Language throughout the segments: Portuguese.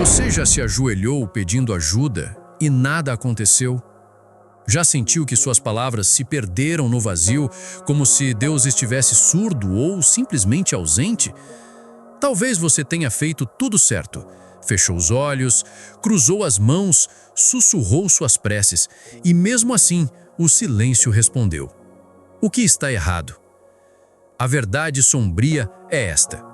Você já se ajoelhou pedindo ajuda e nada aconteceu? Já sentiu que suas palavras se perderam no vazio, como se Deus estivesse surdo ou simplesmente ausente? Talvez você tenha feito tudo certo. Fechou os olhos, cruzou as mãos, sussurrou suas preces e, mesmo assim, o silêncio respondeu. O que está errado? A verdade sombria é esta.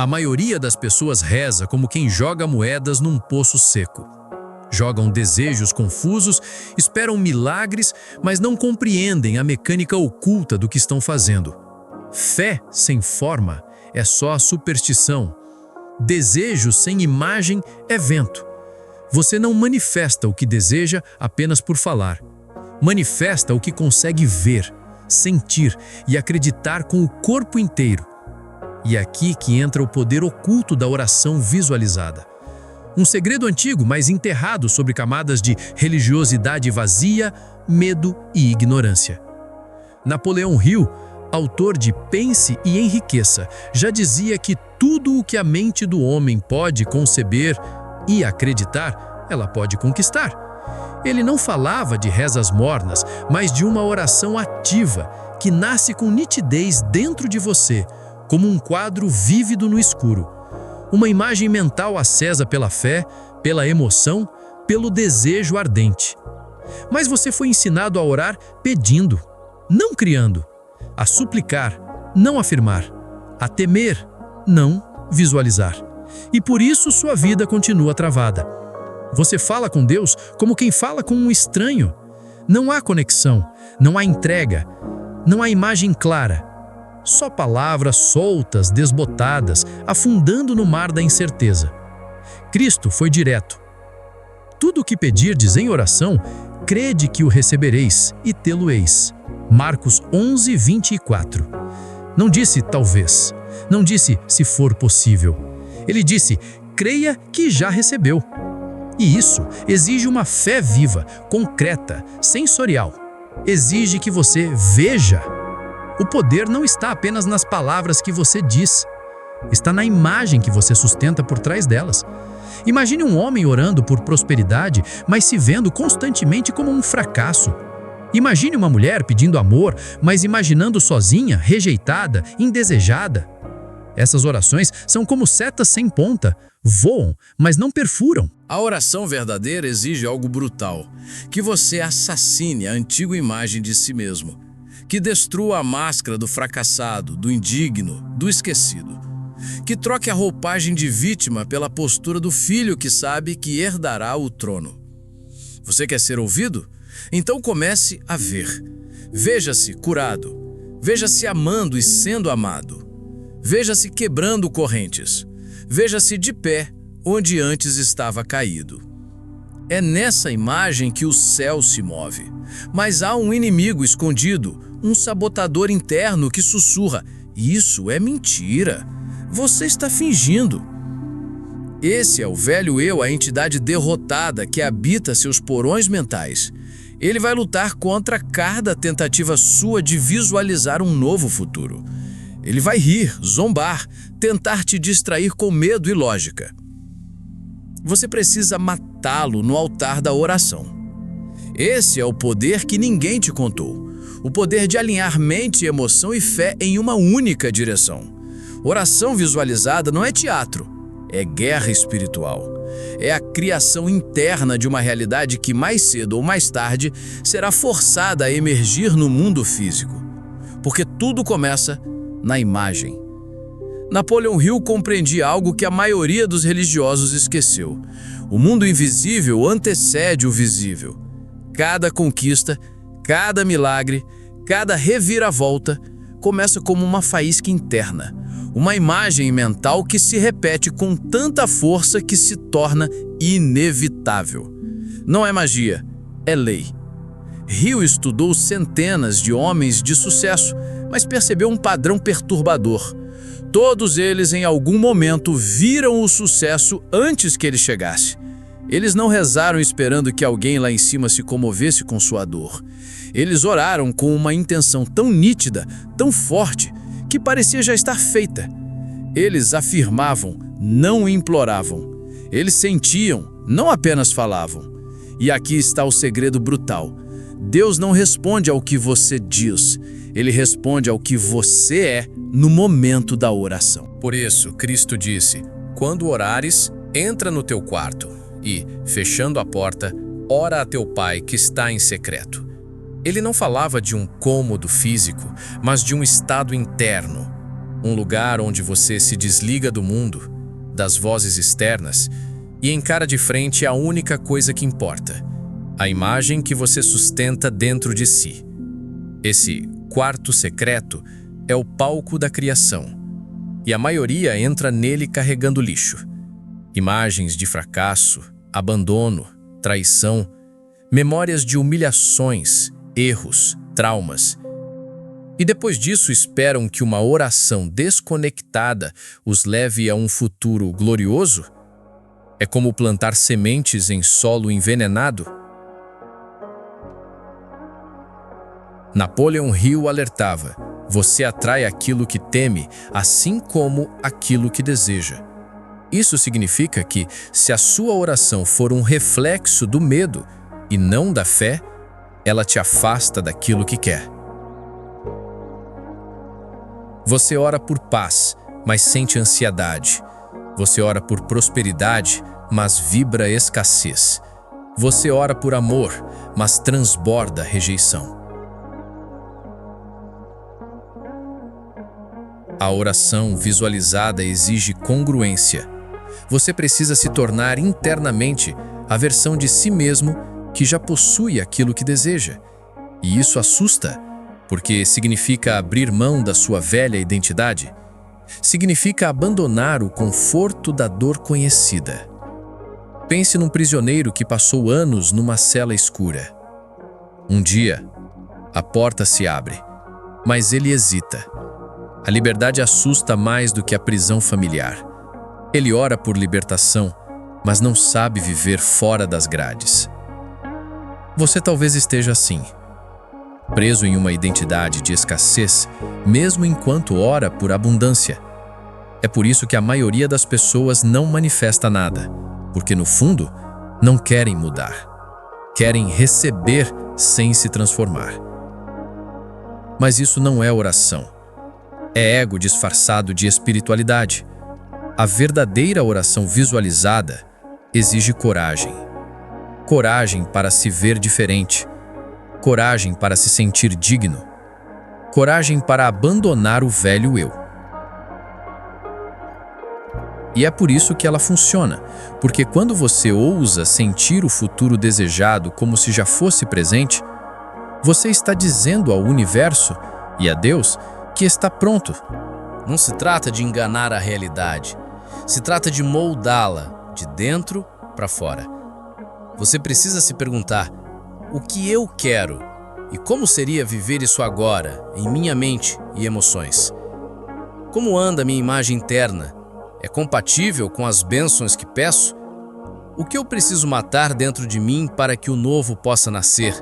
A maioria das pessoas reza como quem joga moedas num poço seco. Jogam desejos confusos, esperam milagres, mas não compreendem a mecânica oculta do que estão fazendo. Fé sem forma é só a superstição. Desejo sem imagem é vento. Você não manifesta o que deseja apenas por falar. Manifesta o que consegue ver, sentir e acreditar com o corpo inteiro. E é aqui que entra o poder oculto da oração visualizada. Um segredo antigo, mas enterrado sobre camadas de religiosidade vazia, medo e ignorância. Napoleão Hill, autor de Pense e Enriqueça, já dizia que tudo o que a mente do homem pode conceber e acreditar, ela pode conquistar. Ele não falava de rezas mornas, mas de uma oração ativa que nasce com nitidez dentro de você, como um quadro vívido no escuro. Uma imagem mental acesa pela fé, pela emoção, pelo desejo ardente. Mas você foi ensinado a orar pedindo, não criando, a suplicar, não afirmar, a temer, não visualizar. E por isso sua vida continua travada. Você fala com Deus como quem fala com um estranho. Não há conexão, não há entrega, não há imagem clara. Só palavras soltas, desbotadas, afundando no mar da incerteza. Cristo foi direto. Tudo o que pedirdes em oração, crede que o recebereis e tê-lo-eis. Marcos 11, 24. Não disse talvez, não disse se for possível. Ele disse, creia que já recebeu. E isso exige uma fé viva, concreta, sensorial. Exige que você veja. O poder não está apenas nas palavras que você diz, está na imagem que você sustenta por trás delas. Imagine um homem orando por prosperidade, mas se vendo constantemente como um fracasso. Imagine uma mulher pedindo amor, mas imaginando sozinha, rejeitada, indesejada. Essas orações são como setas sem ponta, voam, mas não perfuram. A oração verdadeira exige algo brutal, que você assassine a antiga imagem de si mesmo. Que destrua a máscara do fracassado, do indigno, do esquecido. Que troque a roupagem de vítima pela postura do filho que sabe que herdará o trono. Você quer ser ouvido? Então comece a ver. Veja-se curado. Veja-se amando e sendo amado. Veja-se quebrando correntes. Veja-se de pé onde antes estava caído. É nessa imagem que o céu se move. Mas há um inimigo escondido, um sabotador interno que sussurra: isso é mentira, você está fingindo. Esse é o velho eu, a entidade derrotada que habita seus porões mentais. Ele vai lutar contra cada tentativa sua de visualizar um novo futuro. Ele vai rir, zombar, tentar te distrair com medo e lógica. Você precisa matá-lo no altar da oração. Esse é o poder que ninguém te contou. O poder de alinhar mente, emoção e fé em uma única direção. Oração visualizada não é teatro, é guerra espiritual. É a criação interna de uma realidade que mais cedo ou mais tarde será forçada a emergir no mundo físico. Porque tudo começa na imagem. Napoleão Hill compreendia algo que a maioria dos religiosos esqueceu. O mundo invisível antecede o visível. Cada conquista, cada milagre, cada reviravolta começa como uma faísca interna, uma imagem mental que se repete com tanta força que se torna inevitável. Não é magia, é lei. Hill estudou centenas de homens de sucesso, mas percebeu um padrão perturbador. Todos eles, em algum momento, viram o sucesso antes que ele chegasse. Eles não rezaram esperando que alguém lá em cima se comovesse com sua dor. Eles oraram com uma intenção tão nítida, tão forte, que parecia já estar feita. Eles afirmavam, não imploravam. Eles sentiam, não apenas falavam. E aqui está o segredo brutal. Deus não responde ao que você diz, Ele responde ao que você é no momento da oração. Por isso, Cristo disse: quando orares, entra no teu quarto e, fechando a porta, ora a teu Pai que está em secreto. Ele não falava de um cômodo físico, mas de um estado interno, um lugar onde você se desliga do mundo, das vozes externas, e encara de frente a única coisa que importa, a imagem que você sustenta dentro de si. Esse quarto secreto é o palco da criação, e a maioria entra nele carregando lixo. Imagens de fracasso, abandono, traição, memórias de humilhações, erros, traumas. E depois disso esperam que uma oração desconectada os leve a um futuro glorioso? É como plantar sementes em solo envenenado? Napoleon Hill alertava: você atrai aquilo que teme, assim como aquilo que deseja. Isso significa que, se a sua oração for um reflexo do medo e não da fé, ela te afasta daquilo que quer. Você ora por paz, mas sente ansiedade. Você ora por prosperidade, mas vibra escassez. Você ora por amor, mas transborda rejeição. A oração visualizada exige congruência. Você precisa se tornar internamente a versão de si mesmo que já possui aquilo que deseja. E isso assusta, porque significa abrir mão da sua velha identidade. Significa abandonar o conforto da dor conhecida. Pense num prisioneiro que passou anos numa cela escura. Um dia, a porta se abre, mas ele hesita. A liberdade assusta mais do que a prisão familiar. Ele ora por libertação, mas não sabe viver fora das grades. Você talvez esteja assim, preso em uma identidade de escassez, mesmo enquanto ora por abundância. É por isso que a maioria das pessoas não manifesta nada, porque no fundo, não querem mudar. Querem receber sem se transformar. Mas isso não é oração. É ego disfarçado de espiritualidade. A verdadeira oração visualizada exige coragem. Coragem para se ver diferente. Coragem para se sentir digno. Coragem para abandonar o velho eu. E é por isso que ela funciona, porque quando você ousa sentir o futuro desejado como se já fosse presente, você está dizendo ao universo e a Deus que está pronto. Não se trata de enganar a realidade, se trata de moldá-la de dentro para fora. Você precisa se perguntar: o que eu quero e como seria viver isso agora, em minha mente e emoções? Como anda minha imagem interna? É compatível com as bênçãos que peço? O que eu preciso matar dentro de mim para que o novo possa nascer?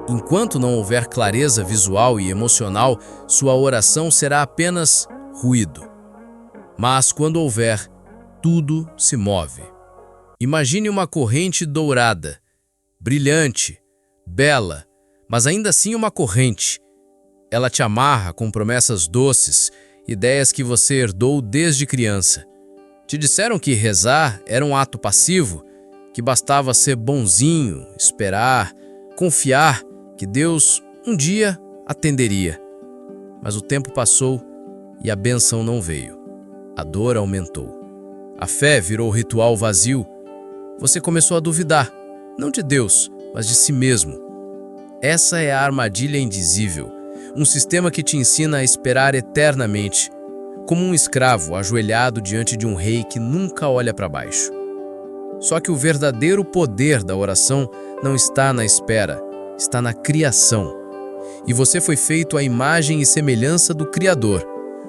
Enquanto não houver clareza visual e emocional, sua oração será apenas ruído. Mas quando houver, tudo se move. Imagine uma corrente dourada, brilhante, bela, mas ainda assim uma corrente. Ela te amarra com promessas doces, ideias que você herdou desde criança. Te disseram que rezar era um ato passivo, que bastava ser bonzinho, esperar, confiar que Deus um dia atenderia. Mas o tempo passou e a bênção não veio. A dor aumentou. A fé virou ritual vazio. Você começou a duvidar, não de Deus, mas de si mesmo. Essa é a armadilha indizível, um sistema que te ensina a esperar eternamente, como um escravo ajoelhado diante de um rei que nunca olha para baixo. Só que o verdadeiro poder da oração não está na espera, está na criação. E você foi feito à imagem e semelhança do Criador,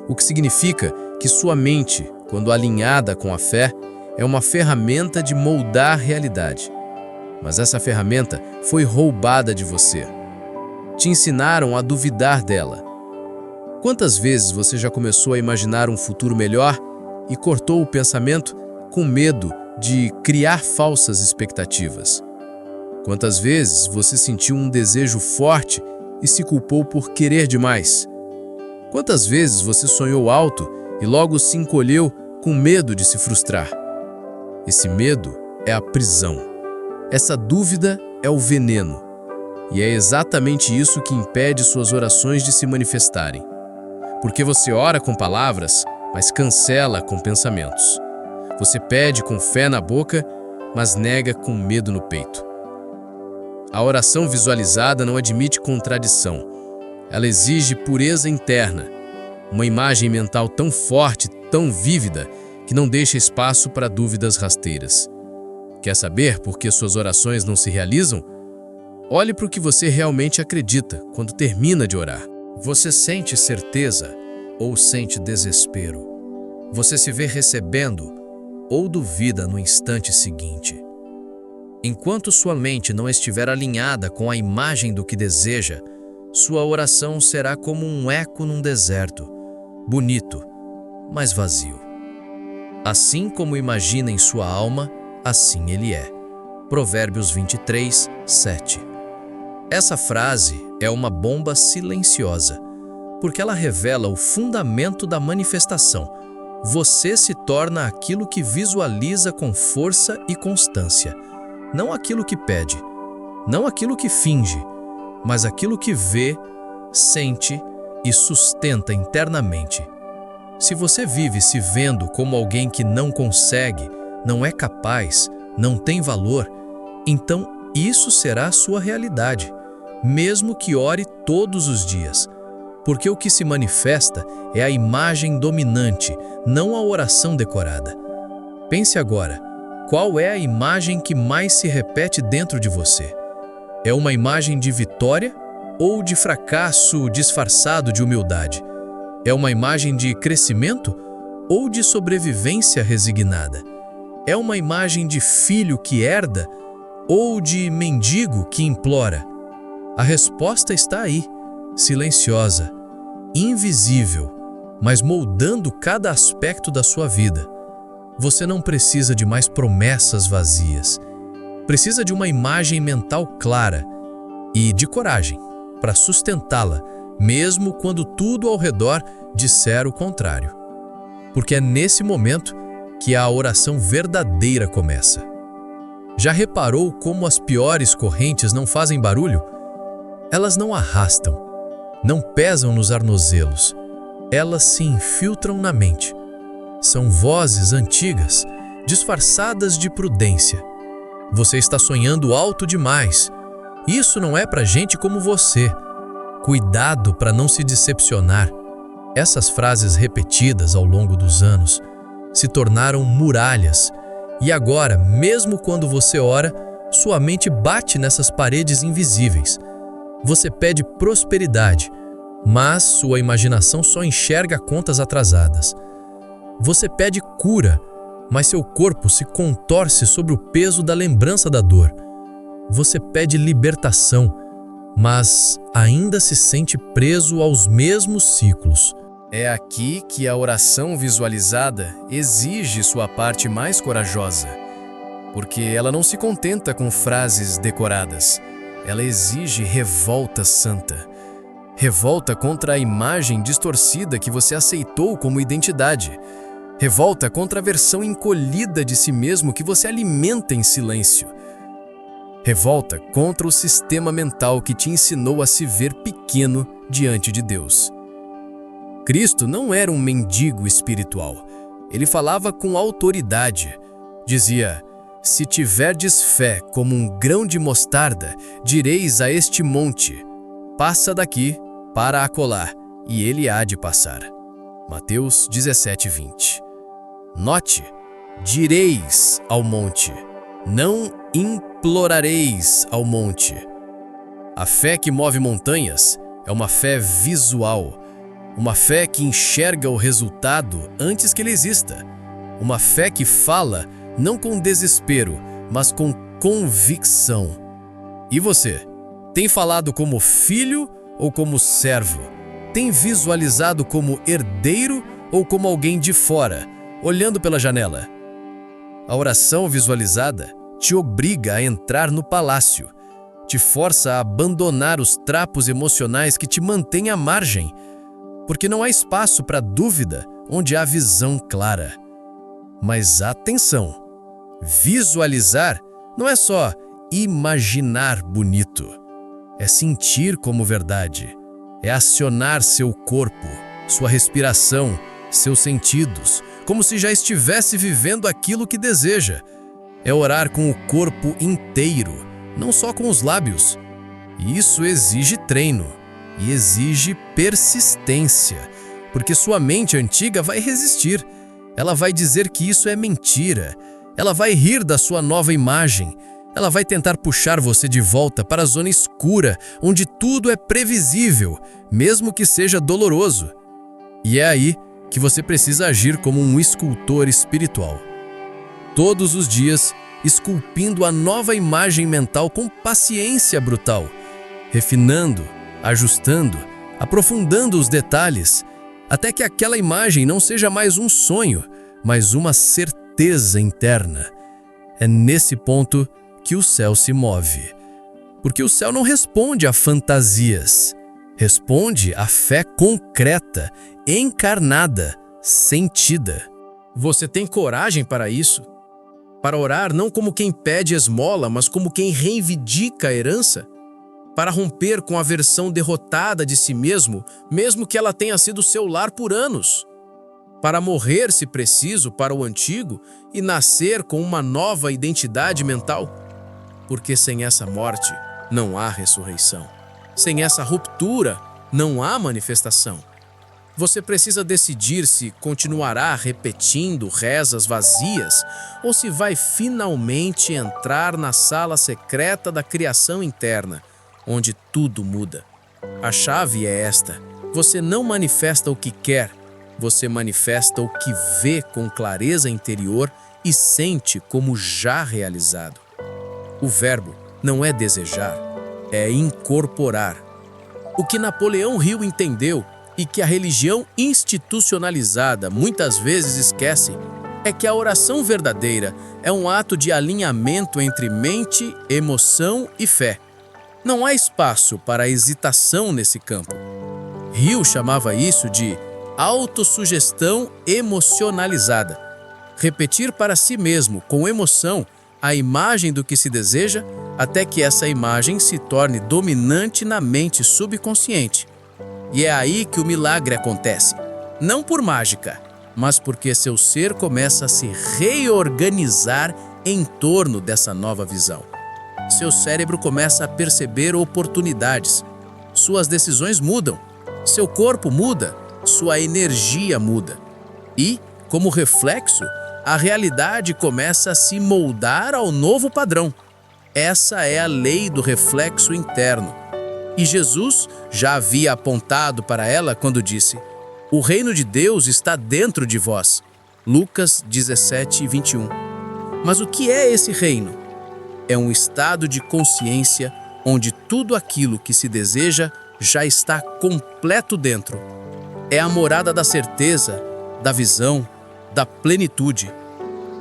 o que significa que sua mente, quando alinhada com a fé, é uma ferramenta de moldar a realidade. Mas essa ferramenta foi roubada de você. Te ensinaram a duvidar dela. Quantas vezes você já começou a imaginar um futuro melhor e cortou o pensamento com medo de criar falsas expectativas? Quantas vezes você sentiu um desejo forte e se culpou por querer demais? Quantas vezes você sonhou alto e logo se encolheu com medo de se frustrar? Esse medo é a prisão. Essa dúvida é o veneno. E é exatamente isso que impede suas orações de se manifestarem. Porque você ora com palavras, mas cancela com pensamentos. Você pede com fé na boca, mas nega com medo no peito. A oração visualizada não admite contradição. Ela exige pureza interna, uma imagem mental tão forte, tão vívida, que não deixa espaço para dúvidas rasteiras. Quer saber por que suas orações não se realizam? Olhe para o que você realmente acredita quando termina de orar. Você sente certeza ou sente desespero? Você se vê recebendo ou duvida no instante seguinte? Enquanto sua mente não estiver alinhada com a imagem do que deseja, sua oração será como um eco num deserto, bonito, mas vazio. Assim como imagina em sua alma, assim ele é. Provérbios 23, 7. Essa frase é uma bomba silenciosa, porque ela revela o fundamento da manifestação. Você se torna aquilo que visualiza com força e constância. Não aquilo que pede, não aquilo que finge, mas aquilo que vê, sente e sustenta internamente. Se você vive se vendo como alguém que não consegue, não é capaz, não tem valor, então isso será a sua realidade, mesmo que ore todos os dias. Porque o que se manifesta é a imagem dominante, não a oração decorada. Pense agora, qual é a imagem que mais se repete dentro de você? É uma imagem de vitória ou de fracasso disfarçado de humildade? É uma imagem de crescimento ou de sobrevivência resignada? É uma imagem de filho que herda ou de mendigo que implora? A resposta está aí, silenciosa, invisível, mas moldando cada aspecto da sua vida. Você não precisa de mais promessas vazias. Precisa de uma imagem mental clara e de coragem para sustentá-la, mesmo quando tudo ao redor disser o contrário. Porque é nesse momento que a oração verdadeira começa. Já reparou como as piores correntes não fazem barulho? Elas não arrastam, não pesam nos tornozelos. Elas se infiltram na mente. São vozes antigas, disfarçadas de prudência. Você está sonhando alto demais. Isso não é para gente como você. Cuidado para não se decepcionar. Essas frases repetidas ao longo dos anos se tornaram muralhas. E agora, mesmo quando você ora, sua mente bate nessas paredes invisíveis. Você pede prosperidade, mas sua imaginação só enxerga contas atrasadas. Você pede cura, mas seu corpo se contorce sobre o peso da lembrança da dor. Você pede libertação, mas ainda se sente preso aos mesmos ciclos. É aqui que a oração visualizada exige sua parte mais corajosa, porque ela não se contenta com frases decoradas. Ela exige revolta santa. Revolta contra a imagem distorcida que você aceitou como identidade. Revolta contra a versão encolhida de si mesmo que você alimenta em silêncio. Revolta contra o sistema mental que te ensinou a se ver pequeno diante de Deus. Cristo não era um mendigo espiritual. Ele falava com autoridade. Dizia: se tiverdes fé como um grão de mostarda, direis a este monte: passa daqui para acolá, e ele há de passar. Mateus 17:20. Note, direis ao monte, não implorareis ao monte. A fé que move montanhas é uma fé visual, uma fé que enxerga o resultado antes que ele exista, uma fé que fala não com desespero, mas com convicção. E você? Tem falado como filho ou como servo? Tem visualizado como herdeiro ou como alguém de fora, olhando pela janela? A oração visualizada te obriga a entrar no palácio, te força a abandonar os trapos emocionais que te mantêm à margem, porque não há espaço para dúvida onde há visão clara. Mas atenção! Visualizar não é só imaginar bonito, é sentir como verdade, é acionar seu corpo, sua respiração, seus sentidos, como se já estivesse vivendo aquilo que deseja. É orar com o corpo inteiro, não só com os lábios. E isso exige treino e exige persistência, porque sua mente antiga vai resistir. Ela vai dizer que isso é mentira. Ela vai rir da sua nova imagem. Ela vai tentar puxar você de volta para a zona escura, onde tudo é previsível, mesmo que seja doloroso. E é aí que você precisa agir como um escultor espiritual. Todos os dias, esculpindo a nova imagem mental com paciência brutal, refinando, ajustando, aprofundando os detalhes, até que aquela imagem não seja mais um sonho, mas uma certeza interna. É nesse ponto que o céu se move. Porque o céu não responde a fantasias, responde à fé concreta, encarnada, sentida. Você tem coragem para isso? Para orar não como quem pede esmola, mas como quem reivindica a herança? Para romper com a versão derrotada de si mesmo, mesmo que ela tenha sido seu lar por anos? Para morrer, se preciso, para o antigo e nascer com uma nova identidade mental? Porque sem essa morte não há ressurreição. Sem essa ruptura não há manifestação. Você precisa decidir se continuará repetindo rezas vazias ou se vai finalmente entrar na sala secreta da criação interna, onde tudo muda. A chave é esta: você não manifesta o que quer, você manifesta o que vê com clareza interior e sente como já realizado. O verbo não é desejar, é incorporar. O que Napoleão Hill entendeu e que a religião institucionalizada muitas vezes esquece é que a oração verdadeira é um ato de alinhamento entre mente, emoção e fé. Não há espaço para hesitação nesse campo. Hill chamava isso de autossugestão emocionalizada. Repetir para si mesmo, com emoção, a imagem do que se deseja, até que essa imagem se torne dominante na mente subconsciente. E é aí que o milagre acontece. Não por mágica, mas porque seu ser começa a se reorganizar em torno dessa nova visão. Seu cérebro começa a perceber oportunidades. Suas decisões mudam. Seu corpo muda. Sua energia muda. E, como reflexo, a realidade começa a se moldar ao novo padrão. Essa é a lei do reflexo interno. E Jesus já havia apontado para ela quando disse: "O reino de Deus está dentro de vós." Lucas 17:21. Mas o que é esse reino? É um estado de consciência onde tudo aquilo que se deseja já está completo dentro. É a morada da certeza, da visão, da plenitude.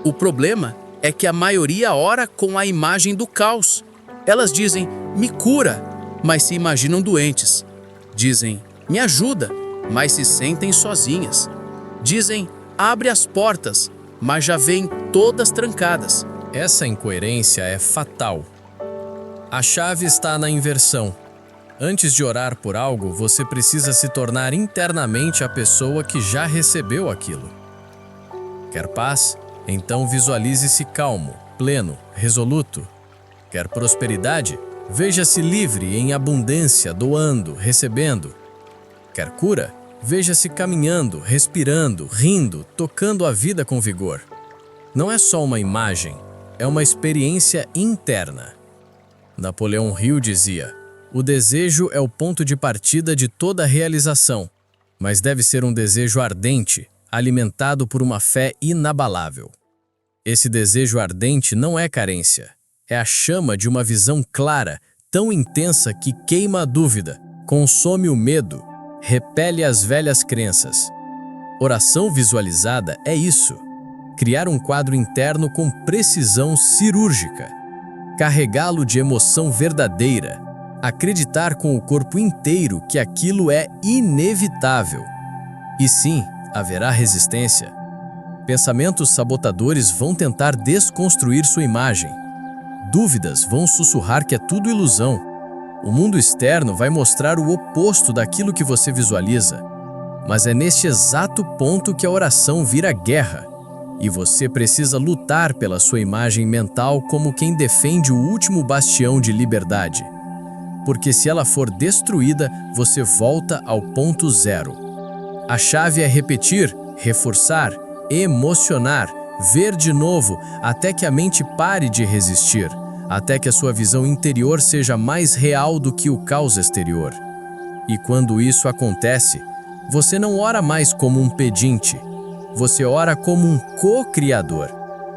O problema é que a maioria ora com a imagem do caos. Elas dizem: "Me cura", mas se imaginam doentes. Dizem: "Me ajuda", mas se sentem sozinhas. Dizem: "Abre as portas", mas já vêm todas trancadas. Essa incoerência é fatal. A chave está na inversão. Antes de orar por algo, você precisa se tornar internamente a pessoa que já recebeu aquilo. Quer paz? Então visualize-se calmo, pleno, resoluto. Quer prosperidade? Veja-se livre, em abundância, doando, recebendo. Quer cura? Veja-se caminhando, respirando, rindo, tocando a vida com vigor. Não é só uma imagem, é uma experiência interna. Napoleão Hill dizia: "O desejo é o ponto de partida de toda realização, mas deve ser um desejo ardente, alimentado por uma fé inabalável." Esse desejo ardente não é carência, é a chama de uma visão clara, tão intensa que queima a dúvida, consome o medo, repele as velhas crenças. Oração visualizada é isso. criar um quadro interno com precisão cirúrgica, carregá-lo de emoção verdadeira, acreditar com o corpo inteiro que aquilo é inevitável. E sim, haverá resistência. Pensamentos sabotadores vão tentar desconstruir sua imagem. Dúvidas vão sussurrar que é tudo ilusão. O mundo externo vai mostrar o oposto daquilo que você visualiza. Mas é neste exato ponto que a oração vira guerra. E você precisa lutar pela sua imagem mental como quem defende o último bastião de liberdade. Porque se ela for destruída, você volta ao ponto zero. A chave é repetir, reforçar, emocionar, ver de novo, até que a mente pare de resistir, até que a sua visão interior seja mais real do que o caos exterior. E quando isso acontece, você não ora mais como um pedinte, você ora como um co-criador.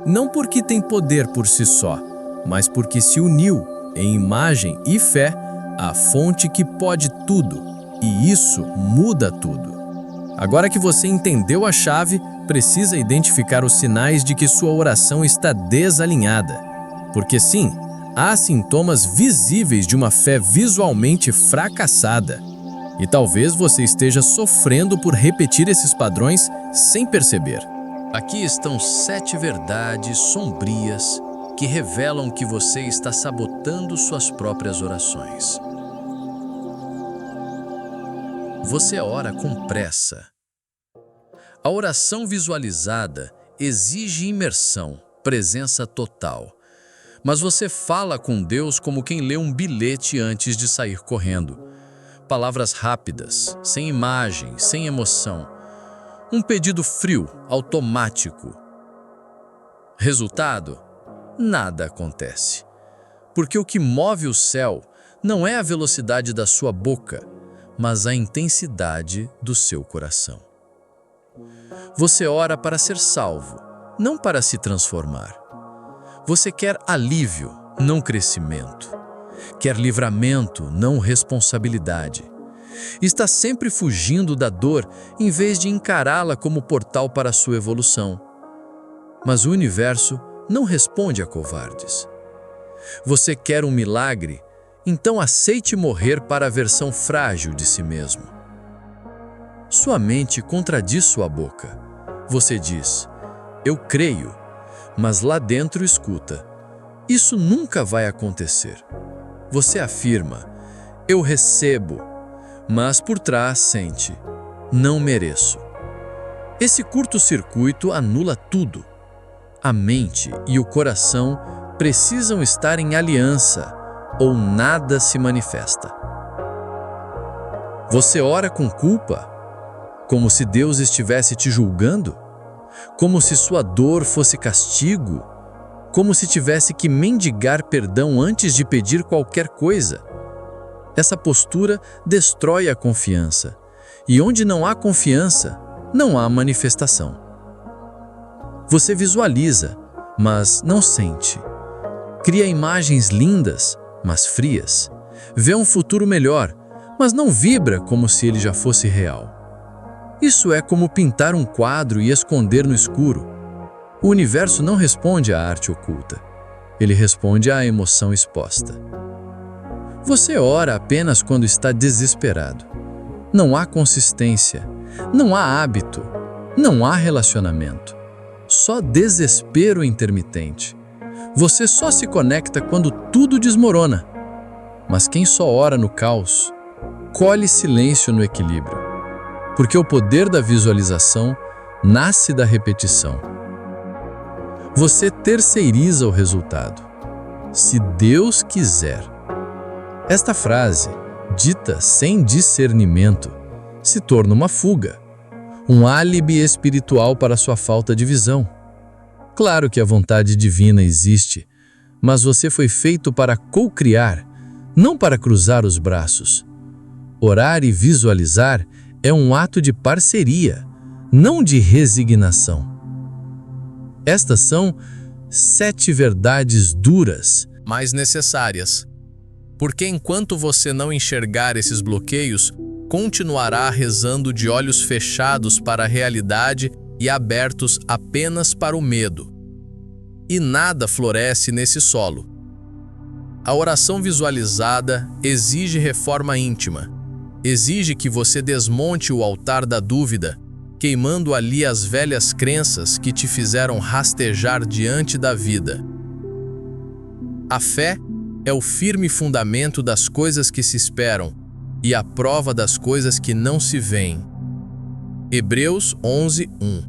Não porque tem poder por si só, mas porque se uniu em imagem e fé à fonte que pode tudo, e isso muda tudo. Agora que você entendeu a chave, precisa identificar os sinais de que sua oração está desalinhada. Porque sim, há sintomas visíveis de uma fé visualmente fracassada. E talvez você esteja sofrendo por repetir esses padrões sem perceber. Aqui estão 7 verdades sombrias que revelam que você está sabotando suas próprias orações. Você ora com pressa. A oração visualizada exige imersão, presença total. Mas você fala com Deus como quem lê um bilhete antes de sair correndo. Palavras rápidas, sem imagem, sem emoção. Um pedido frio, automático. Resultado? Nada acontece. Porque o que move o céu não é a velocidade da sua boca, mas a intensidade do seu coração. Você ora para ser salvo, não para se transformar. Você quer alívio, não crescimento. Quer livramento, não responsabilidade. Está sempre fugindo da dor em vez de encará-la como portal para a sua evolução. Mas o universo não responde a covardes. Você quer um milagre? Então aceite morrer para a versão frágil de si mesmo. Sua mente contradiz sua boca. Você diz, eu creio, mas lá dentro escuta, isso nunca vai acontecer. Você afirma, eu recebo, mas por trás sente, não mereço. Esse curto-circuito anula tudo. A mente e o coração precisam estar em aliança, ou nada se manifesta. Você ora com culpa, como se Deus estivesse te julgando, como se sua dor fosse castigo, como se tivesse que mendigar perdão antes de pedir qualquer coisa. Essa postura destrói a confiança, e onde não há confiança, não há manifestação. Você visualiza, mas não sente. Cria imagens lindas, mas frias. Vê um futuro melhor, mas não vibra como se ele já fosse real. Isso é como pintar um quadro e esconder no escuro. O universo não responde à arte oculta. Ele responde à emoção exposta. Você ora apenas quando está desesperado. Não há consistência, não há hábito, não há relacionamento. Só desespero intermitente. Você só se conecta quando tudo desmorona. Mas quem só ora no caos, colhe silêncio no equilíbrio. Porque o poder da visualização nasce da repetição. Você terceiriza o resultado. Se Deus quiser. Esta frase, dita sem discernimento, se torna uma fuga, um álibi espiritual para sua falta de visão. Claro que a vontade divina existe, mas você foi feito para co-criar, não para cruzar os braços. Orar e visualizar é um ato de parceria, não de resignação. Estas são 7 verdades duras, mas necessárias. Porque enquanto você não enxergar esses bloqueios, continuará rezando de olhos fechados para a realidade e abertos apenas para o medo. E nada floresce nesse solo. A oração visualizada exige reforma íntima. Exige que você desmonte o altar da dúvida, queimando ali as velhas crenças que te fizeram rastejar diante da vida. A fé é o firme fundamento das coisas que se esperam e a prova das coisas que não se veem. Hebreus 11:1.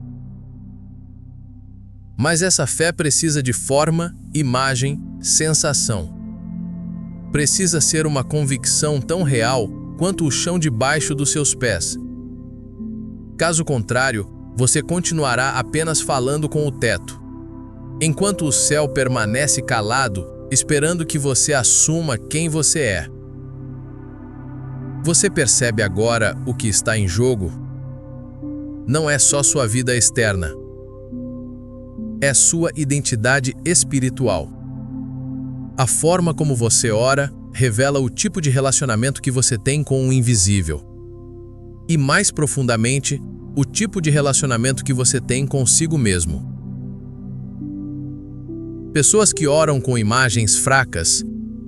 Mas essa fé precisa de forma, imagem, sensação. Precisa ser uma convicção tão real quanto o chão debaixo dos seus pés. Caso contrário, você continuará apenas falando com o teto, enquanto o céu permanece calado, esperando que você assuma quem você é. Você percebe agora o que está em jogo? Não é só sua vida externa. É sua identidade espiritual. A forma como você ora revela o tipo de relacionamento que você tem com o invisível. E mais profundamente, o tipo de relacionamento que você tem consigo mesmo. Pessoas que oram com imagens fracas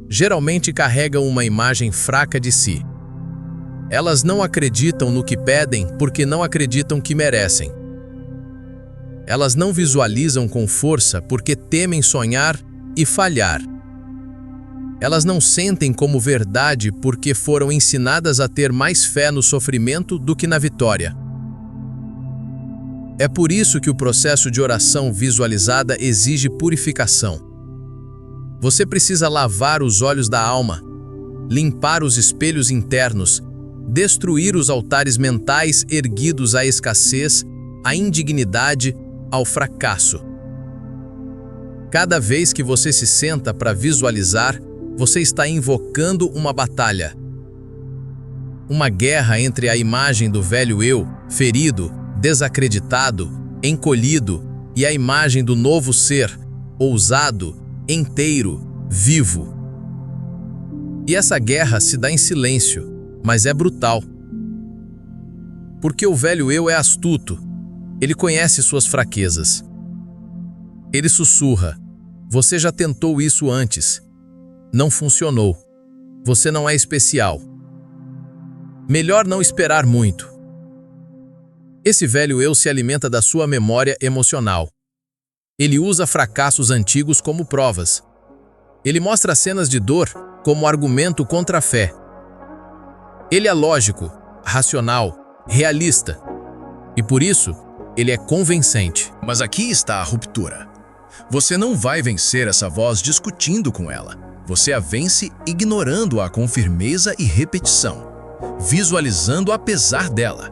geralmente carregam uma imagem fraca de si. Elas não acreditam no que pedem porque não acreditam que merecem. Elas não visualizam com força porque temem sonhar e falhar. Elas não sentem como verdade porque foram ensinadas a ter mais fé no sofrimento do que na vitória. É por isso que o processo de oração visualizada exige purificação. Você precisa lavar os olhos da alma, limpar os espelhos internos, destruir os altares mentais erguidos à escassez, à indignidade, ao fracasso. Cada vez que você se senta para visualizar, você está invocando uma batalha. Uma guerra entre a imagem do velho eu, ferido, desacreditado, encolhido, e a imagem do novo ser, ousado, inteiro, vivo. E essa guerra se dá em silêncio, mas é brutal. Porque o velho eu é astuto. Ele conhece suas fraquezas. Ele sussurra: você já tentou isso antes. Não funcionou. Você não é especial. Melhor não esperar muito. Esse velho eu se alimenta da sua memória emocional. Ele usa fracassos antigos como provas. Ele mostra cenas de dor como argumento contra a fé. Ele é lógico, racional, realista. E por isso, ele é convincente. Mas aqui está a ruptura. Você não vai vencer essa voz discutindo com ela. Você a vence ignorando-a com firmeza e repetição, visualizando apesar dela,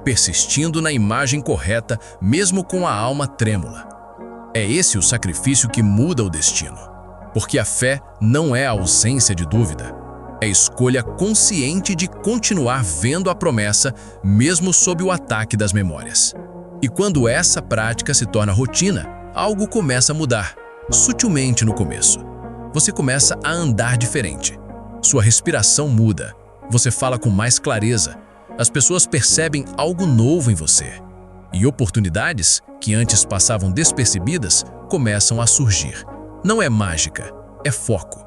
persistindo na imagem correta mesmo com a alma trêmula. É esse o sacrifício que muda o destino, porque a fé não é a ausência de dúvida, é escolha consciente de continuar vendo a promessa mesmo sob o ataque das memórias. E quando essa prática se torna rotina, algo começa a mudar, sutilmente no começo. Você começa a andar diferente. Sua respiração muda. Você fala com mais clareza. As pessoas percebem algo novo em você. E oportunidades, que antes passavam despercebidas, começam a surgir. Não é mágica, é foco.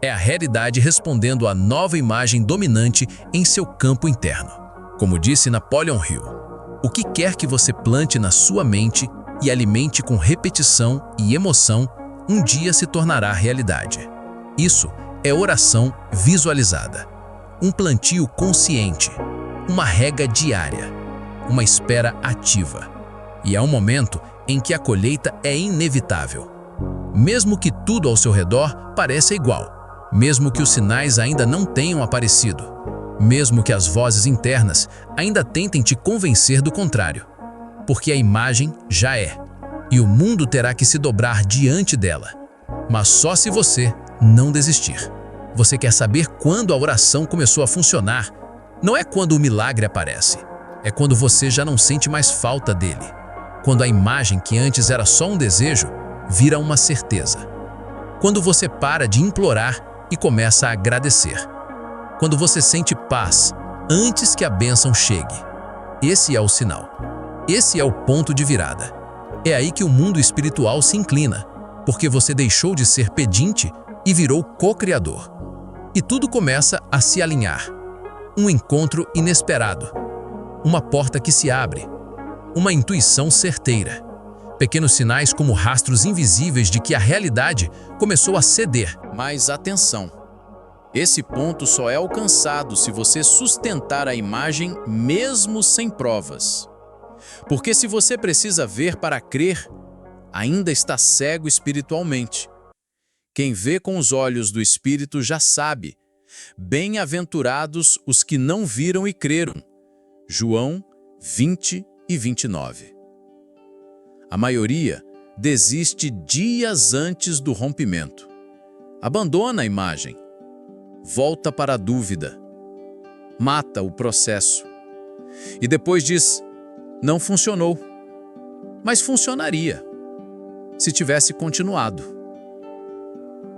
É a realidade respondendo à nova imagem dominante em seu campo interno. Como disse Napoleon Hill, o que quer que você plante na sua mente e alimente com repetição e emoção, um dia se tornará realidade. Isso é oração visualizada. Um plantio consciente, uma rega diária, uma espera ativa. E há um momento em que a colheita é inevitável. Mesmo que tudo ao seu redor pareça igual, mesmo que os sinais ainda não tenham aparecido, mesmo que as vozes internas ainda tentem te convencer do contrário. Porque a imagem já é. E o mundo terá que se dobrar diante dela. Mas só se você não desistir. Você quer saber quando a oração começou a funcionar? Não é quando o milagre aparece. É quando você já não sente mais falta dele. Quando a imagem que antes era só um desejo, vira uma certeza. Quando você para de implorar e começa a agradecer. Quando você sente paz antes que a bênção chegue. Esse é o sinal. Esse é o ponto de virada. É aí que o mundo espiritual se inclina, porque você deixou de ser pedinte e virou co-criador. E tudo começa a se alinhar. Um encontro inesperado. Uma porta que se abre. Uma intuição certeira. Pequenos sinais como rastros invisíveis de que a realidade começou a ceder. Mas atenção! Esse ponto só é alcançado se você sustentar a imagem mesmo sem provas. Porque se você precisa ver para crer, ainda está cego espiritualmente. Quem vê com os olhos do Espírito já sabe. Bem-aventurados os que não viram e creram. João 20 e 29. A maioria desiste dias antes do rompimento. Abandona a imagem. Volta para a dúvida. Mata o processo. E depois diz, não funcionou. Mas funcionaria se tivesse continuado.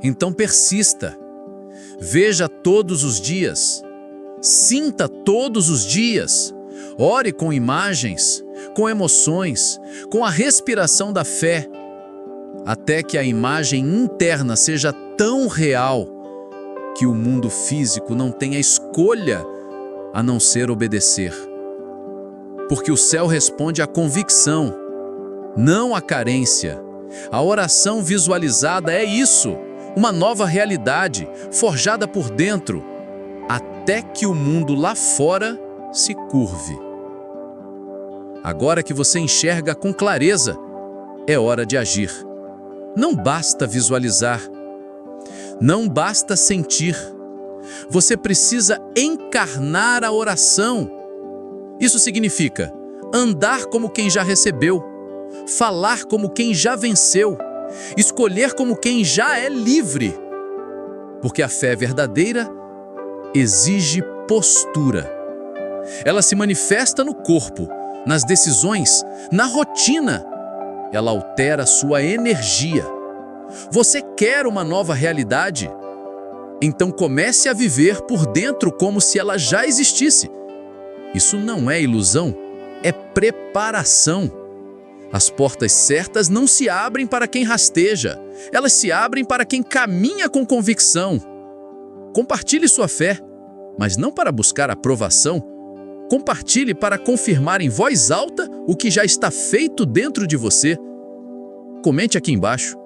Então persista. Veja todos os dias. Sinta todos os dias. Ore com imagens, com emoções, com a respiração da fé, até que a imagem interna seja tão real que o mundo físico não tenha escolha a não ser obedecer. Porque o céu responde à convicção, não à carência. A oração visualizada é isso, uma nova realidade, forjada por dentro, até que o mundo lá fora se curve. Agora que você enxerga com clareza, é hora de agir. Não basta visualizar. Não basta sentir. Você precisa encarnar a oração. Isso significa andar como quem já recebeu, falar como quem já venceu, escolher como quem já é livre. Porque a fé verdadeira exige postura. Ela se manifesta no corpo, nas decisões, na rotina. Ela altera sua energia. Você quer uma nova realidade? Então comece a viver por dentro como se ela já existisse. Isso não é ilusão, é preparação. As portas certas não se abrem para quem rasteja, elas se abrem para quem caminha com convicção. Compartilhe sua fé, mas não para buscar aprovação. Compartilhe para confirmar em voz alta o que já está feito dentro de você. Comente aqui embaixo.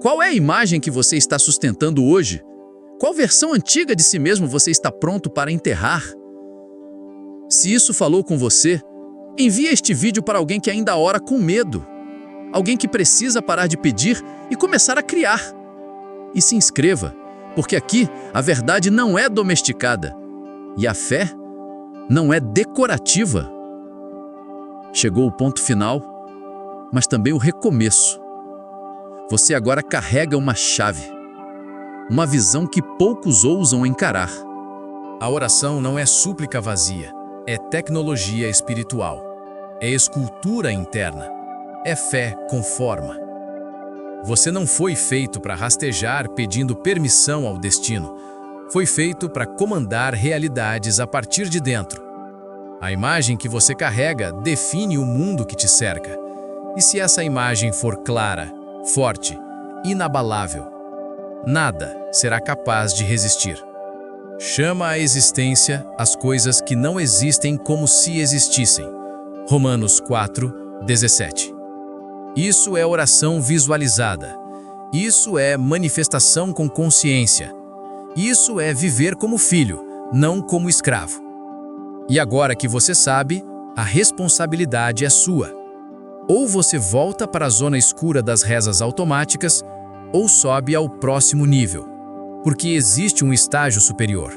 Qual é a imagem que você está sustentando hoje? Qual versão antiga de si mesmo você está pronto para enterrar? Se isso falou com você, envie este vídeo para alguém que ainda ora com medo. Alguém que precisa parar de pedir e começar a criar. E se inscreva, porque aqui a verdade não é domesticada e a fé não é decorativa. Chegou o ponto final, mas também o recomeço. Você agora carrega uma chave, uma visão que poucos ousam encarar. A oração não é súplica vazia, é tecnologia espiritual, é escultura interna, é fé com forma. Você não foi feito para rastejar pedindo permissão ao destino, foi feito para comandar realidades a partir de dentro. A imagem que você carrega define o mundo que te cerca. E se essa imagem for clara, forte, inabalável, nada será capaz de resistir. Chama à existência as coisas que não existem como se existissem. Romanos 4:17. Isso é oração visualizada. Isso é manifestação com consciência. Isso é viver como filho, não como escravo. E agora que você sabe, a responsabilidade é sua. Ou você volta para a zona escura das rezas automáticas, ou sobe ao próximo nível. Porque existe um estágio superior.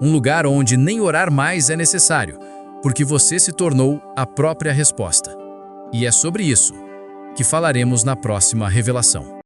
Um lugar onde nem orar mais é necessário, porque você se tornou a própria resposta. E é sobre isso que falaremos na próxima revelação.